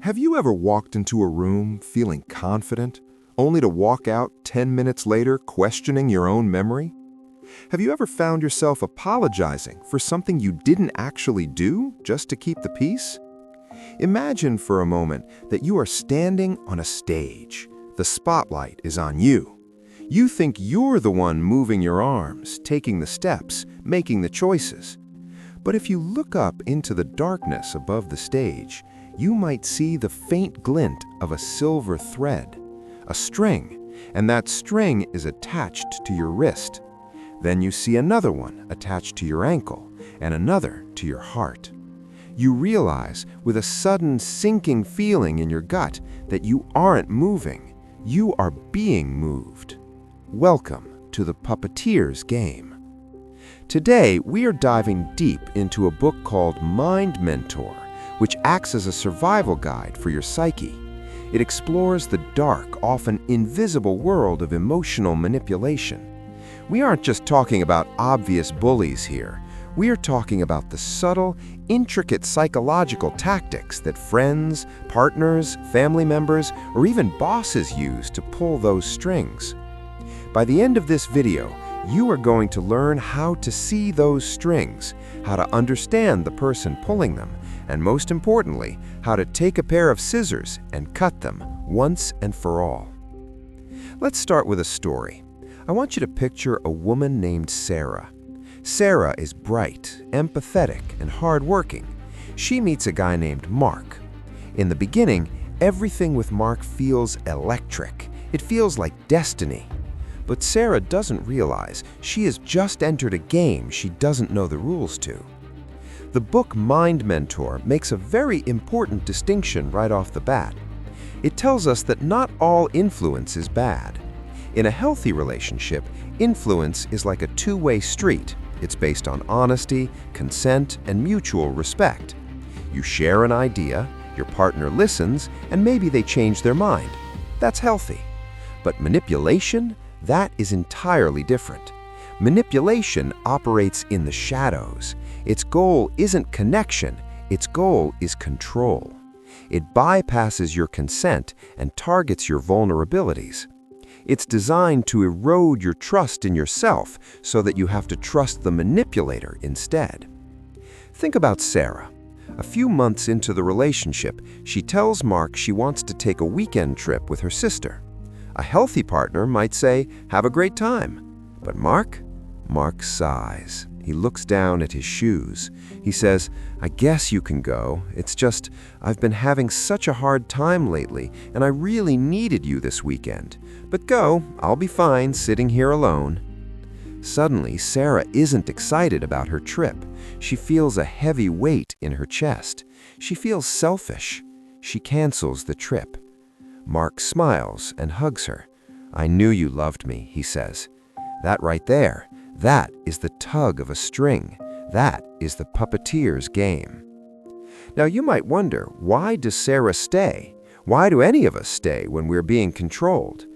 Have you ever walked into a room feeling confident, only to walk out 10 minutes later questioning your own memory? Have you ever found yourself apologizing for something you didn't actually do just to keep the peace? Imagine for a moment that you are standing on a stage. The spotlight is on you. You think you're the one moving your arms, taking the steps, making the choices. But if you look up into the darkness above the stage, you might see the faint glint of a silver thread, a string, and that string is attached to your wrist. Then you see another one attached to your ankle, and another to your heart. You realize, with a sudden sinking feeling in your gut, that you aren't moving, you are being moved. Welcome to the Puppeteer's game. Today, we are diving deep into a book called Mind Mentor, which acts as a survival guide for your psyche. It explores the dark, often invisible world of emotional manipulation. We aren't just talking about obvious bullies here. We are talking about the subtle, intricate psychological tactics that friends, partners, family members, or even bosses use to pull those strings. By the end of this video, you are going to learn how to see those strings, how to understand the person pulling them, and most importantly, how to take a pair of scissors and cut them once and for all. Let's start with a story. I want you to picture a woman named Sarah. Sarah is bright, empathetic, and hardworking. She meets a guy named Mark. In the beginning, everything with Mark feels electric. It feels like destiny. But Sarah doesn't realize she has just entered a game she doesn't know the rules to. The book Mind Mentor makes a very important distinction right off the bat. It tells us that not all influence is bad. In a healthy relationship, influence is like a two-way street. It's based on honesty, consent, and mutual respect. You share an idea, your partner listens, and maybe they change their mind. That's healthy. But manipulation? That is entirely different. Manipulation operates in the shadows. Its goal isn't connection, its goal is control. It bypasses your consent and targets your vulnerabilities. It's designed to erode your trust in yourself so that you have to trust the manipulator instead. Think about Sarah. A few months into the relationship, she tells Mark she wants to take a weekend trip with her sister. A healthy partner might say, "Have a great time." But Mark sighs. He looks down at his shoes. He says, "I guess you can go. It's just, I've been having such a hard time lately, and I really needed you this weekend. But go, I'll be fine sitting here alone." Suddenly, Sarah isn't excited about her trip. She feels a heavy weight in her chest. She feels selfish. She cancels the trip. Mark smiles and hugs her. "I knew you loved me," he says. That right there, that is the tug of a string. That is the puppeteer's game. Now you might wonder, why does Sarah stay? Why do any of us stay when we're being controlled?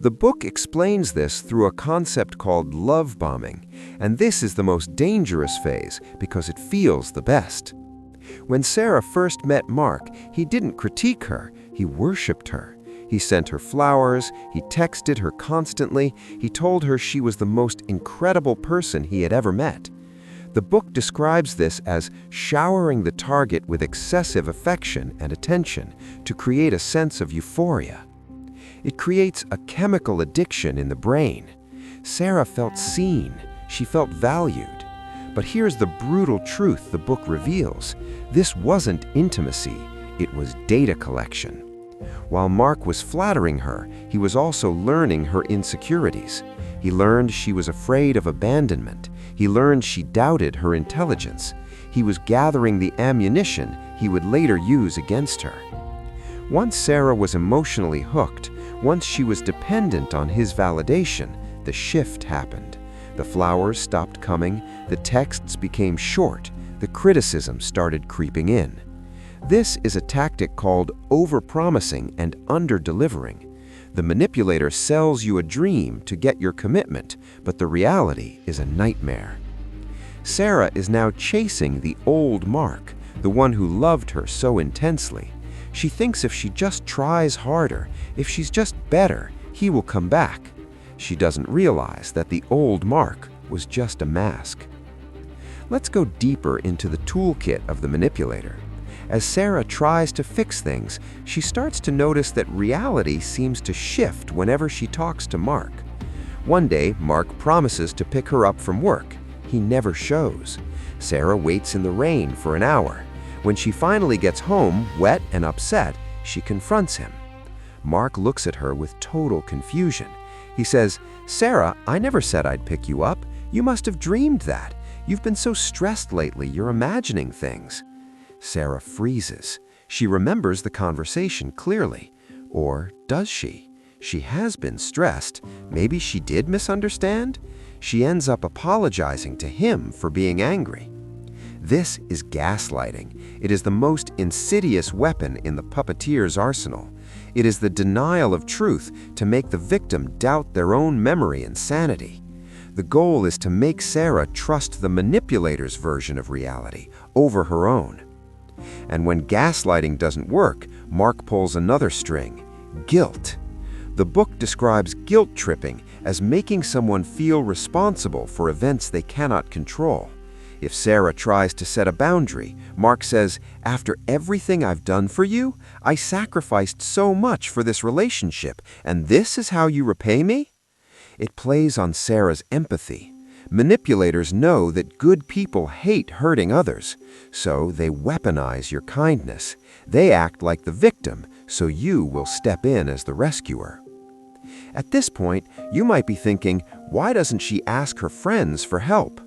The book explains this through a concept called love bombing, and this is the most dangerous phase because it feels the best. When Sarah first met Mark, he didn't critique her, he worshipped her. He sent her flowers, he texted her constantly, he told her she was the most incredible person he had ever met. The book describes this as showering the target with excessive affection and attention to create a sense of euphoria. It creates a chemical addiction in the brain. Sarah felt seen, she felt valued. But here's the brutal truth the book reveals. This wasn't intimacy, it was data collection. While Mark was flattering her, he was also learning her insecurities. He learned she was afraid of abandonment. He learned she doubted her intelligence. He was gathering the ammunition he would later use against her. Once Sarah was emotionally hooked, once she was dependent on his validation, the shift happened. The flowers stopped coming, the texts became short, the criticism started creeping in. This is a tactic called overpromising and under-delivering. The manipulator sells you a dream to get your commitment, but the reality is a nightmare. Sarah is now chasing the old Mark, the one who loved her so intensely. She thinks if she just tries harder, if she's just better, he will come back. She doesn't realize that the old Mark was just a mask. Let's go deeper into the toolkit of the manipulator. As Sarah tries to fix things, she starts to notice that reality seems to shift whenever she talks to Mark. One day, Mark promises to pick her up from work. He never shows. Sarah waits in the rain for an hour. When she finally gets home, wet and upset, she confronts him. Mark looks at her with total confusion. He says, "Sarah, I never said I'd pick you up. You must have dreamed that. You've been so stressed lately, you're imagining things." Sarah freezes. She remembers the conversation clearly. Or does she? She has been stressed. Maybe she did misunderstand? She ends up apologizing to him for being angry. This is gaslighting. It is the most insidious weapon in the puppeteer's arsenal. It is the denial of truth to make the victim doubt their own memory and sanity. The goal is to make Sarah trust the manipulator's version of reality over her own. And when gaslighting doesn't work, Mark pulls another string: guilt. The book describes guilt tripping as making someone feel responsible for events they cannot control. If Sarah tries to set a boundary, Mark says, "After everything I've done for you, I sacrificed so much for this relationship, and this is how you repay me?" It plays on Sarah's empathy. Manipulators know that good people hate hurting others, so they weaponize your kindness. They act like the victim, so you will step in as the rescuer. At this point, you might be thinking, why doesn't she ask her friends for help?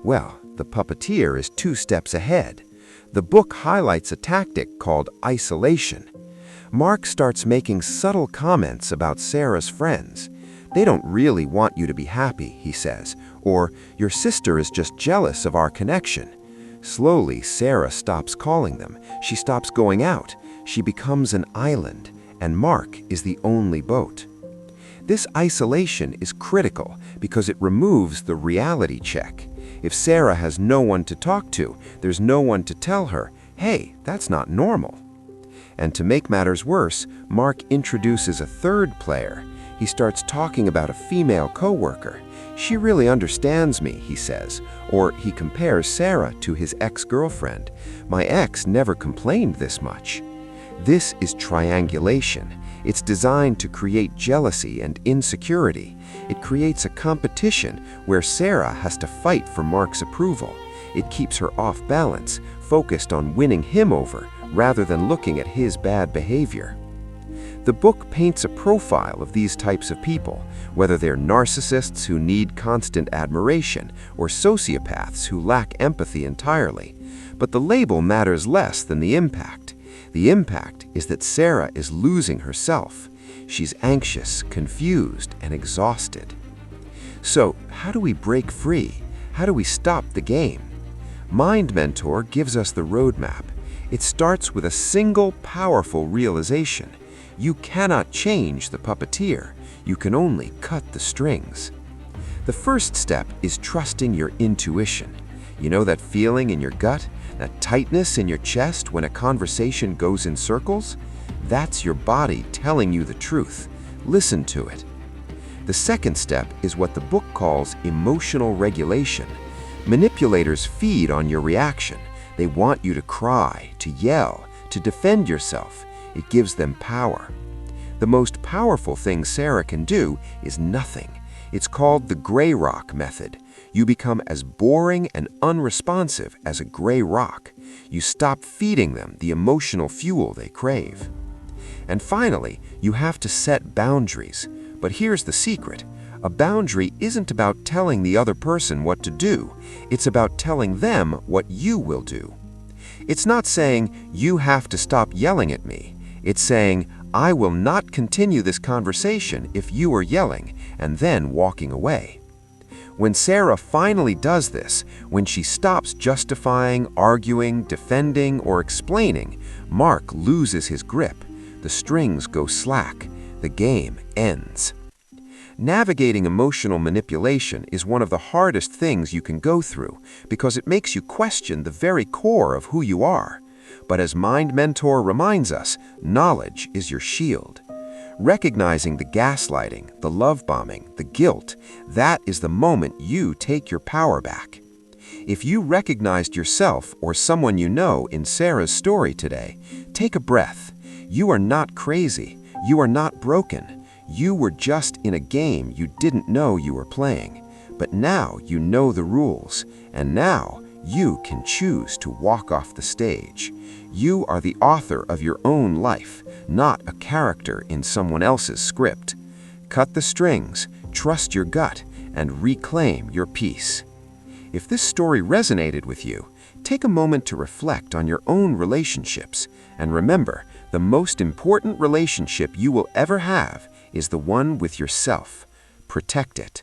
Well, the puppeteer is 2 steps ahead. The book highlights a tactic called isolation. Mark starts making subtle comments about Sarah's friends. "They don't really want you to be happy," he says, or "Your sister is just jealous of our connection." Slowly, Sarah stops calling them. She stops going out. She becomes an island, and Mark is the only boat. This isolation is critical because it removes the reality check. If Sarah has no one to talk to, there's no one to tell her, "Hey, that's not normal." And to make matters worse, Mark introduces a third player. He starts talking about a female coworker. "She really understands me," he says. Or he compares Sarah to his ex-girlfriend. "My ex never complained this much." This is triangulation. It's designed to create jealousy and insecurity. It creates a competition where Sarah has to fight for Mark's approval. It keeps her off balance, focused on winning him over, rather than looking at his bad behavior. The book paints a profile of these types of people, whether they're narcissists who need constant admiration or sociopaths who lack empathy entirely. But the label matters less than the impact. The impact is that Sarah is losing herself. She's anxious, confused, and exhausted. So, how do we break free? How do we stop the game? Mind Mentor gives us the roadmap. It starts with a single powerful realization. You cannot change the puppeteer. You can only cut the strings. The first step is trusting your intuition. You know that feeling in your gut? That tightness in your chest when a conversation goes in circles? That's your body telling you the truth. Listen to it. The second step is what the book calls emotional regulation. Manipulators feed on your reaction. They want you to cry, to yell, to defend yourself. It gives them power. The most powerful thing Sarah can do is nothing. It's called the gray rock method. You become as boring and unresponsive as a gray rock. You stop feeding them the emotional fuel they crave. And finally, you have to set boundaries. But here's the secret. A boundary isn't about telling the other person what to do. It's about telling them what you will do. It's not saying, "You have to stop yelling at me." It's saying, "I will not continue this conversation if you are yelling," and then walking away. When Sarah finally does this, when she stops justifying, arguing, defending, or explaining, Mark loses his grip. The strings go slack. The game ends. Navigating emotional manipulation is one of the hardest things you can go through because it makes you question the very core of who you are. But as Mind Mentor reminds us, knowledge is your shield. Recognizing the gaslighting, the love bombing, the guilt, that is the moment you take your power back. If you recognized yourself or someone you know in Sarah's story today, take a breath. You are not crazy. You are not broken. You were just in a game you didn't know you were playing. But now you know the rules, and now you can choose to walk off the stage. You are the author of your own life, not a character in someone else's script. Cut the strings, trust your gut, and reclaim your peace. If this story resonated with you, take a moment to reflect on your own relationships, and remember, the most important relationship you will ever have is the one with yourself. Protect it.